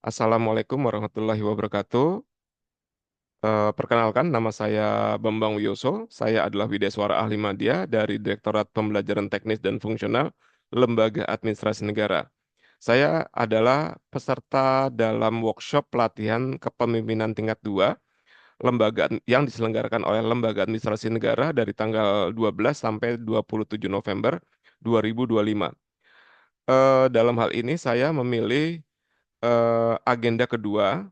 Assalamualaikum warahmatullahi wabarakatuh. Perkenalkan, nama saya Bambang Wiyoso. Saya adalah Widesuara Ahli Madya dari Direktorat Pembelajaran Teknis dan Fungsional Lembaga Administrasi Negara. Saya adalah peserta dalam workshop pelatihan kepemimpinan tingkat 2 yang diselenggarakan oleh Lembaga Administrasi Negara dari tanggal 12 sampai 27 November 2025. Dalam hal ini saya memilih agenda kedua.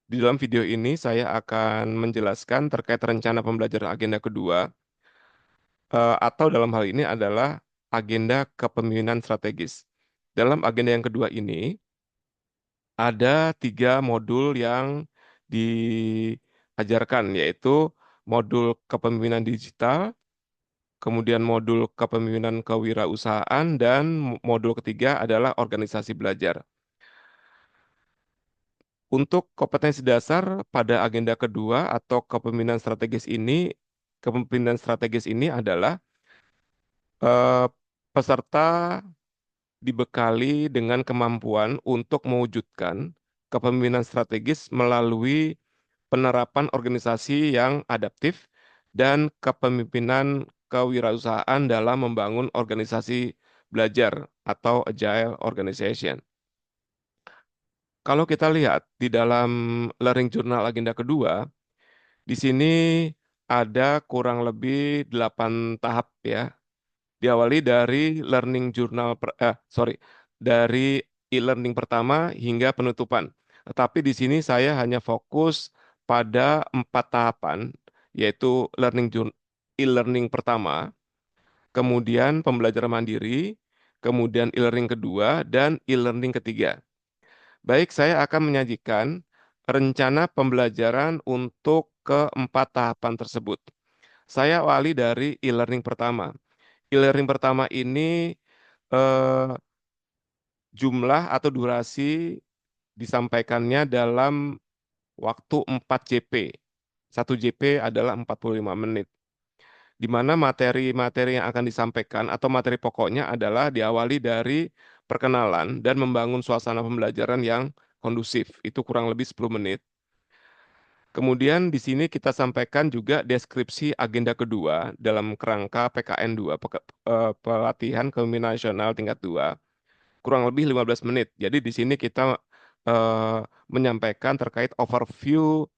Di dalam video ini saya akan menjelaskan terkait rencana pembelajaran agenda kedua, atau dalam hal ini adalah agenda kepemimpinan strategis. Dalam agenda yang kedua ini ada 3 modul yang diajarkan, yaitu modul kepemimpinan digital, kemudian modul kepemimpinan kewirausahaan, dan modul ketiga adalah organisasi belajar. Untuk kompetensi dasar pada agenda kedua atau kepemimpinan strategis ini adalah eh, peserta dibekali dengan kemampuan untuk mewujudkan kepemimpinan strategis melalui penerapan organisasi yang adaptif dan kepemimpinan kewirausahaan dalam membangun organisasi belajar atau agile organization. Kalau kita lihat di dalam Learning Journal agenda kedua, di sini ada kurang lebih 8 tahap ya. Diawali dari dari e-learning pertama hingga penutupan. Tetapi di sini saya hanya fokus pada 4 tahapan, yaitu e-learning pertama, kemudian pembelajaran mandiri, kemudian e-learning kedua, dan e-learning ketiga. Baik, saya akan menyajikan rencana pembelajaran untuk keempat tahapan tersebut. Saya awali dari e-learning pertama. E-learning pertama ini eh, jumlah atau durasi disampaikannya dalam waktu 4 JP. 1 JP adalah 45 menit. Di mana materi-materi yang akan disampaikan atau materi pokoknya adalah diawali dari perkenalan dan membangun suasana pembelajaran yang kondusif. Itu kurang lebih 10 menit. Kemudian di sini kita sampaikan juga deskripsi agenda kedua dalam kerangka PKN 2, Pelatihan Kepemimpinan Nasional tingkat 2, kurang lebih 15 menit. Jadi di sini kita eh, menyampaikan terkait overview,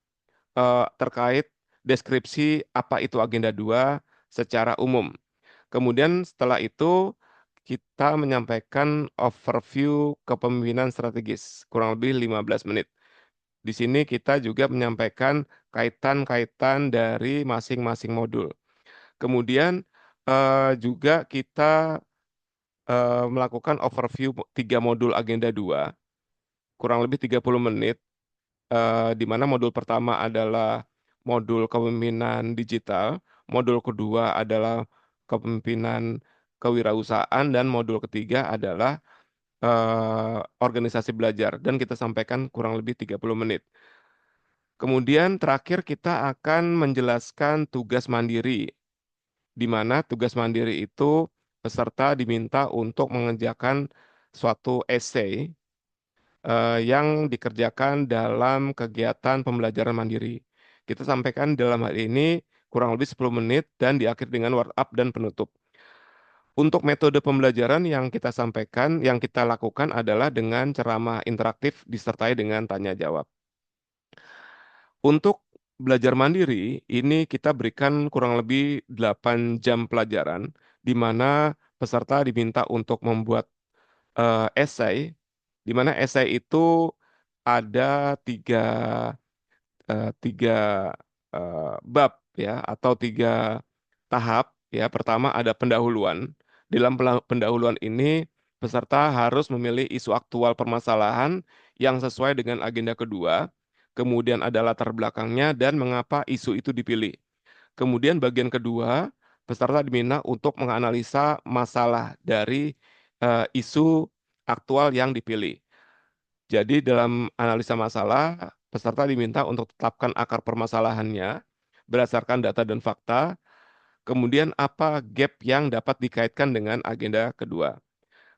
terkait deskripsi apa itu agenda 2 secara umum. Kemudian setelah itu kita menyampaikan overview kepemimpinan strategis, kurang lebih 15 menit. Di sini kita juga menyampaikan kaitan-kaitan dari masing-masing modul. Kemudian juga kita melakukan overview 3 modul agenda 2, kurang lebih 30 menit, di mana modul pertama adalah modul kepemimpinan digital, modul kedua adalah kepemimpinan kewirausahaan, dan modul ketiga adalah organisasi belajar. Dan kita sampaikan kurang lebih 30 menit. Kemudian terakhir kita akan menjelaskan tugas mandiri, di mana tugas mandiri itu peserta diminta untuk mengerjakan suatu essay yang dikerjakan dalam kegiatan pembelajaran mandiri. Kita sampaikan dalam hal ini kurang lebih 10 menit dan diakhiri dengan wrap up dan penutup. Untuk metode pembelajaran yang kita sampaikan, yang kita lakukan adalah dengan ceramah interaktif disertai dengan tanya jawab. Untuk belajar mandiri, ini kita berikan kurang lebih 8 jam pelajaran, di mana peserta diminta untuk membuat esai, di mana esai itu ada tiga bab ya, atau 3 tahap ya. Pertama ada pendahuluan. Dalam pendahuluan ini peserta harus memilih isu aktual permasalahan yang sesuai dengan agenda kedua. Kemudian ada latar belakangnya dan mengapa isu itu dipilih. Kemudian bagian kedua, peserta diminta untuk menganalisa masalah dari isu aktual yang dipilih. Jadi dalam analisa masalah, peserta diminta untuk tetapkan akar permasalahannya berdasarkan data dan fakta, kemudian apa gap yang dapat dikaitkan dengan agenda kedua.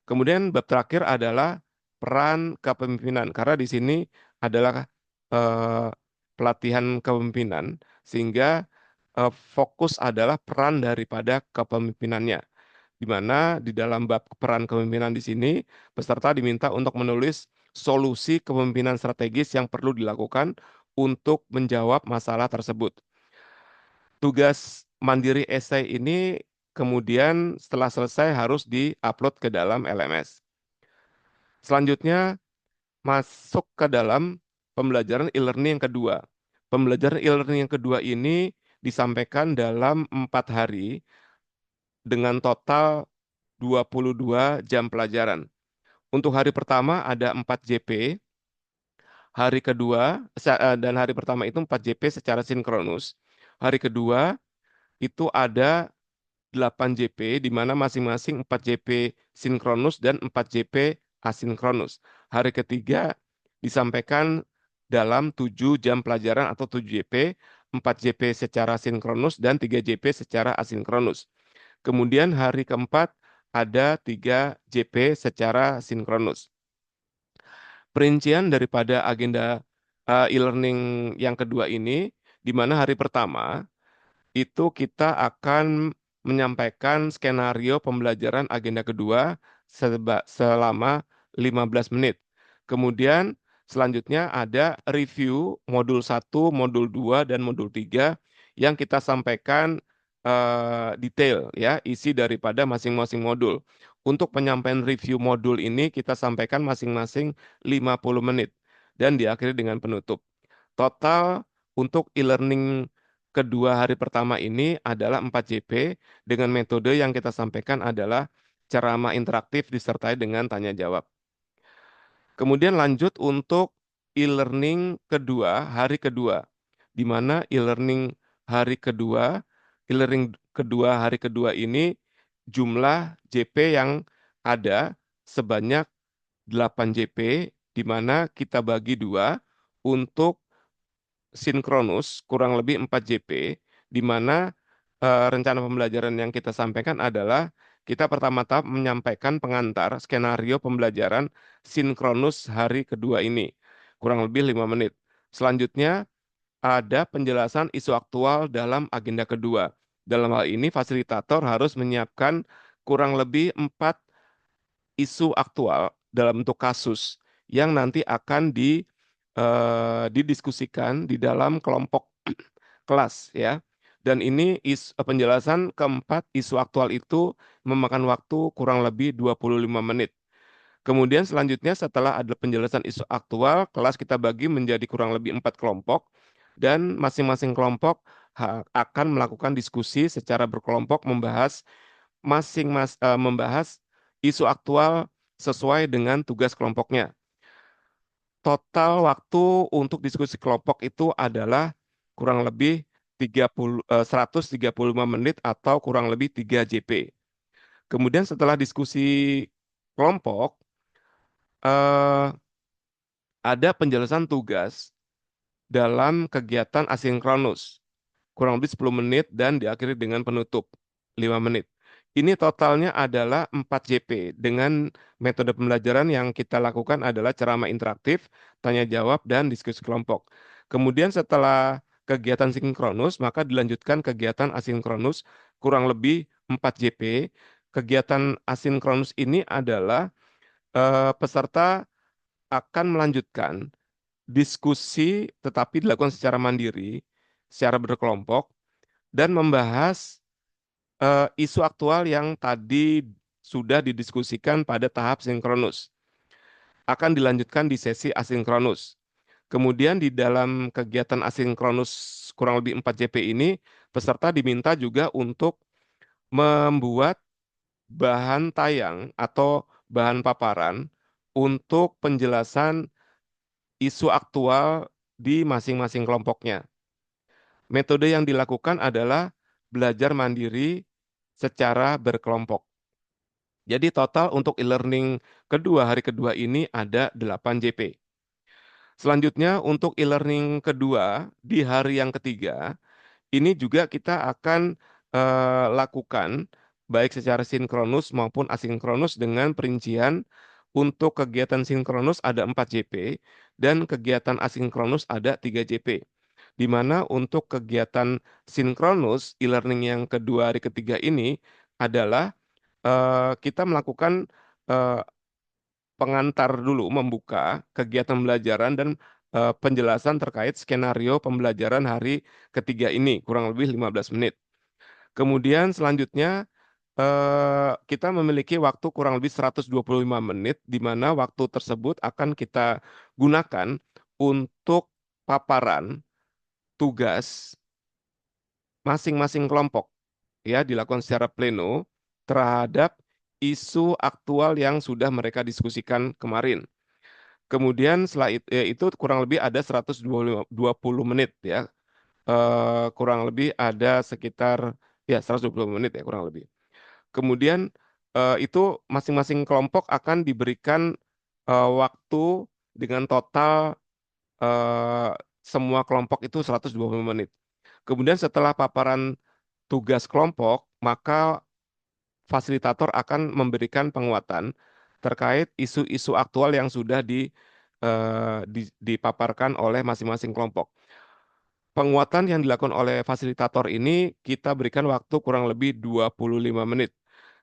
Kemudian bab terakhir adalah peran kepemimpinan karena di sini adalah eh, pelatihan kepemimpinan sehingga fokus adalah peran daripada kepemimpinannya di mana di dalam bab peran kepemimpinan di sini peserta diminta untuk menulis solusi kepemimpinan strategis yang perlu dilakukan untuk menjawab masalah tersebut. Tugas mandiri esai ini kemudian setelah selesai harus diupload ke dalam LMS. Selanjutnya masuk ke dalam pembelajaran e-learning yang kedua. Pembelajaran e-learning yang kedua ini disampaikan dalam 4 hari dengan total 22 jam pelajaran. Untuk hari pertama ada 4 JP, hari kedua, dan hari pertama itu 4 JP secara sinkronus. Hari kedua itu ada 8 JP, di mana masing-masing 4 JP sinkronus dan 4 JP asinkronus. Hari ketiga disampaikan dalam 7 jam pelajaran atau 7 JP, 4 JP secara sinkronus dan 3 JP secara asinkronus. Kemudian hari keempat ada 3 JP secara sinkronus. Perincian daripada agenda e-learning yang kedua ini, di mana hari pertama itu kita akan menyampaikan skenario pembelajaran agenda kedua selama 15 menit. Kemudian selanjutnya ada review modul 1, modul 2, dan modul 3 yang kita sampaikan detail ya isi daripada masing-masing modul. Untuk penyampaian review modul ini kita sampaikan masing-masing 50 menit dan diakhiri dengan penutup. Total untuk e-learning kedua hari pertama ini adalah 4 JP dengan metode yang kita sampaikan adalah ceramah interaktif disertai dengan tanya jawab. Kemudian lanjut untuk e-learning kedua hari kedua, di mana e-learning kedua hari kedua ini jumlah JP yang ada sebanyak 8 JP, di mana kita bagi dua untuk sinkronus kurang lebih 4 JP, di mana rencana pembelajaran yang kita sampaikan adalah kita pertama-tama menyampaikan pengantar skenario pembelajaran sinkronus hari kedua ini, kurang lebih 5 menit. Selanjutnya ada penjelasan isu aktual dalam agenda kedua. Dalam hal ini fasilitator harus menyiapkan kurang lebih 4 isu aktual dalam bentuk kasus yang nanti akan didiskusikan di dalam kelompok kelas ya. Dan ini penjelasan keempat isu aktual itu memakan waktu kurang lebih 25 menit. Kemudian selanjutnya setelah ada penjelasan isu aktual, kelas kita bagi menjadi kurang lebih 4 kelompok dan masing-masing kelompok akan melakukan diskusi secara berkelompok membahas isu aktual sesuai dengan tugas kelompoknya. Total waktu untuk diskusi kelompok itu adalah kurang lebih 135 menit atau kurang lebih 3 JP. Kemudian setelah diskusi kelompok, eh, ada penjelasan tugas dalam kegiatan asinkronus kurang lebih 10 menit dan diakhiri dengan penutup 5 menit. Ini totalnya adalah 4 JP dengan metode pembelajaran yang kita lakukan adalah ceramah interaktif, tanya jawab, dan diskusi kelompok. Kemudian setelah kegiatan sinkronus, maka dilanjutkan kegiatan asinkronus kurang lebih 4 JP. Kegiatan asinkronus ini adalah peserta akan melanjutkan diskusi tetapi dilakukan secara mandiri, secara berkelompok, dan membahas isu aktual yang tadi sudah didiskusikan pada tahap sinkronus. Akan dilanjutkan di sesi asinkronus. Kemudian di dalam kegiatan asinkronus kurang lebih 4 JP ini, peserta diminta juga untuk membuat bahan tayang atau bahan paparan untuk penjelasan isu aktual di masing-masing kelompoknya. Metode yang dilakukan adalah belajar mandiri secara berkelompok. Jadi total untuk e-learning kedua hari kedua ini ada 8 JP. Selanjutnya untuk e-learning kedua di hari yang ketiga, ini juga kita akan lakukan baik secara sinkronus maupun asinkronus dengan perincian Untuk kegiatan sinkronus ada 4 JP dan kegiatan asinkronus ada 3 JP. Di mana untuk kegiatan sinkronus e-learning yang kedua hari ketiga ini adalah kita melakukan eh, pengantar dulu, membuka kegiatan pembelajaran dan penjelasan terkait skenario pembelajaran hari ketiga ini, kurang lebih 15 menit. Kemudian selanjutnya kita memiliki waktu kurang lebih 125 menit, di mana waktu tersebut akan kita gunakan untuk paparan tugas masing-masing kelompok, ya, dilakukan secara pleno terhadap isu aktual yang sudah mereka diskusikan kemarin. Kemudian setelah itu kurang lebih ada 120 menit, ya. Kurang lebih ada sekitar, ya, 120 menit, ya, kurang lebih. Kemudian itu masing-masing kelompok akan diberikan waktu dengan total eh, semua kelompok itu 120 menit. Kemudian setelah paparan tugas kelompok, maka fasilitator akan memberikan penguatan terkait isu-isu aktual yang sudah dipaparkan oleh masing-masing kelompok. Penguatan yang dilakukan oleh fasilitator ini kita berikan waktu kurang lebih 25 menit.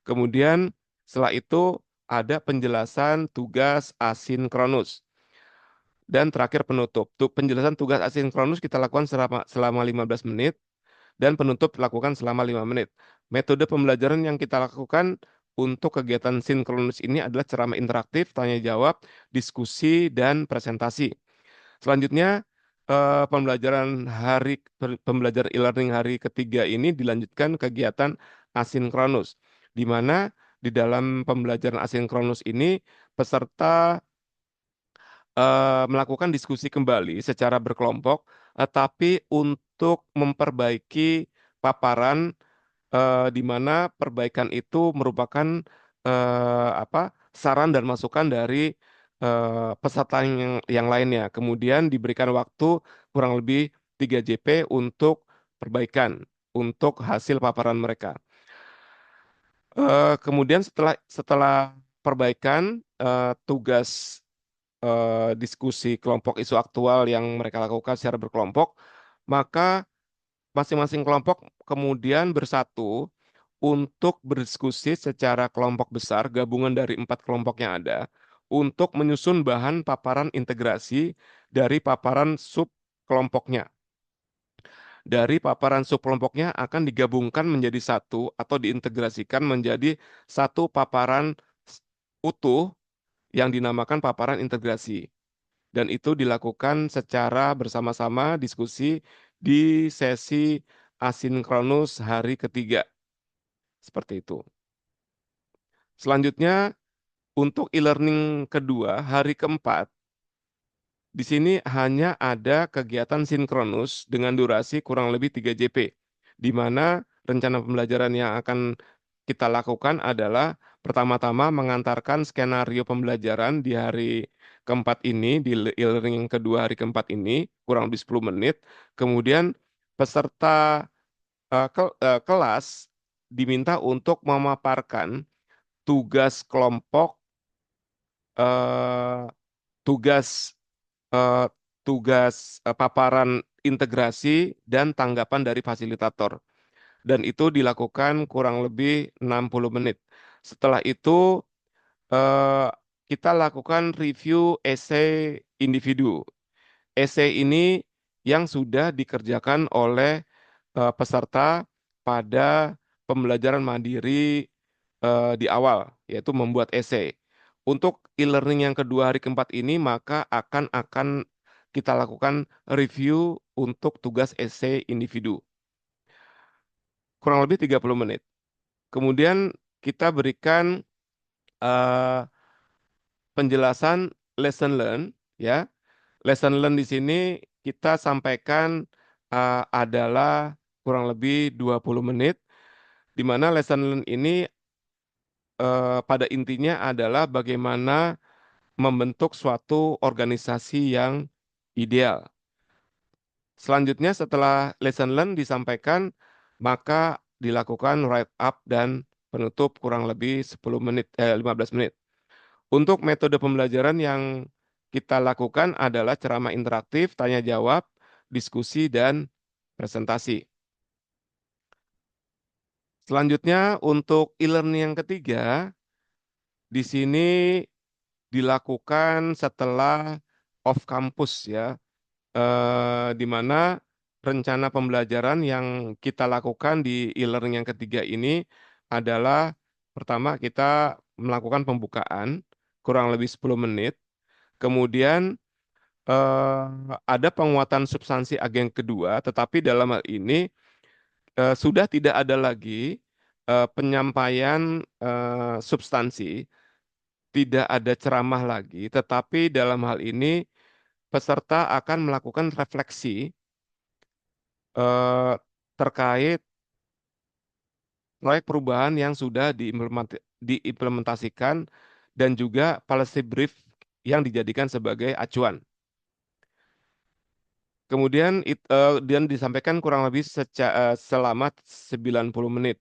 Kemudian setelah itu ada penjelasan tugas asinkronus. Dan terakhir penutup. Penjelasan tugas asinkronus kita lakukan selama 15 menit dan penutup lakukan selama 5 menit. Metode pembelajaran yang kita lakukan untuk kegiatan sinkronus ini adalah ceramah interaktif, tanya jawab, diskusi, dan presentasi. Selanjutnya, pembelajaran e-learning hari ketiga ini dilanjutkan kegiatan asinkronus, di mana di dalam pembelajaran asinkronus ini peserta melakukan diskusi kembali secara berkelompok, tapi untuk memperbaiki paparan di mana perbaikan itu merupakan saran dan masukan dari peserta yang lainnya. Kemudian diberikan waktu kurang lebih 3 JP untuk perbaikan untuk hasil paparan mereka. Kemudian setelah setelah perbaikan tugas diskusi kelompok isu aktual yang mereka lakukan secara berkelompok, maka masing-masing kelompok kemudian bersatu untuk berdiskusi secara kelompok besar, gabungan dari 4 kelompok yang ada, untuk menyusun bahan paparan integrasi dari paparan sub kelompoknya. Dari paparan sub kelompoknya akan digabungkan menjadi satu atau diintegrasikan menjadi satu paparan utuh yang dinamakan paparan integrasi. Dan itu dilakukan secara bersama-sama diskusi di sesi asinkronus hari ketiga. Seperti itu. Selanjutnya, untuk e-learning kedua, hari keempat, di sini hanya ada kegiatan sinkronus dengan durasi kurang lebih 3 JP, di mana rencana pembelajaran yang akan kita lakukan adalah pertama-tama mengantarkan skenario pembelajaran di hari keempat ini, di e-learning yang kedua hari keempat ini, kurang lebih 10 menit. Kemudian peserta kelas diminta untuk memaparkan tugas kelompok, eh, tugas eh, paparan integrasi dan tanggapan dari fasilitator. Dan itu dilakukan kurang lebih 60 menit. Setelah itu eh, kita lakukan review esai individu. Esai ini yang sudah dikerjakan oleh peserta pada pembelajaran mandiri di awal, yaitu membuat esai. Untuk e-learning yang kedua hari keempat ini, maka akan kita lakukan review untuk tugas esai individu. Kurang lebih 30 menit. Kemudian kita berikan eh, penjelasan lesson learn, ya. Lesson learn di sini kita sampaikan adalah kurang lebih 20 menit, di mana lesson learn ini pada intinya adalah bagaimana membentuk suatu organisasi yang ideal. Selanjutnya setelah lesson learn disampaikan, maka dilakukan write up dan penutup kurang lebih 15 menit. Untuk metode pembelajaran yang kita lakukan adalah ceramah interaktif, tanya jawab, diskusi, dan presentasi. Selanjutnya, untuk e-learning yang ketiga, di sini dilakukan setelah off campus ya, di mana rencana pembelajaran yang kita lakukan di e-learning yang ketiga ini adalah pertama kita melakukan pembukaan kurang lebih 10 menit, kemudian eh, ada penguatan substansi agen kedua, tetapi dalam hal ini sudah tidak ada lagi penyampaian substansi, tidak ada ceramah lagi, tetapi dalam hal ini peserta akan melakukan refleksi eh, terkait proyek perubahan yang sudah diimplementasikan dan juga policy brief yang dijadikan sebagai acuan. Kemudian dan disampaikan kurang lebih selama 90 menit.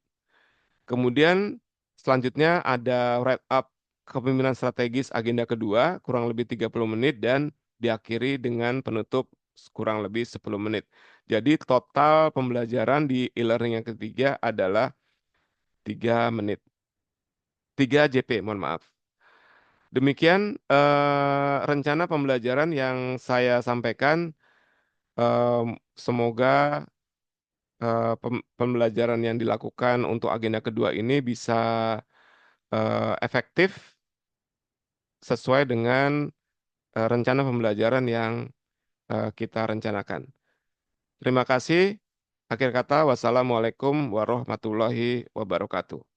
Kemudian selanjutnya ada wrap up kepemimpinan strategis agenda kedua kurang lebih 30 menit dan diakhiri dengan penutup kurang lebih 10 menit. Jadi total pembelajaran di e-learning yang ketiga adalah 3 menit. 3 JP, mohon maaf. Demikian rencana pembelajaran yang saya sampaikan. Semoga pembelajaran yang dilakukan untuk agenda kedua ini bisa efektif sesuai dengan rencana pembelajaran yang kita rencanakan. Terima kasih. Akhir kata, wassalamualaikum warahmatullahi wabarakatuh.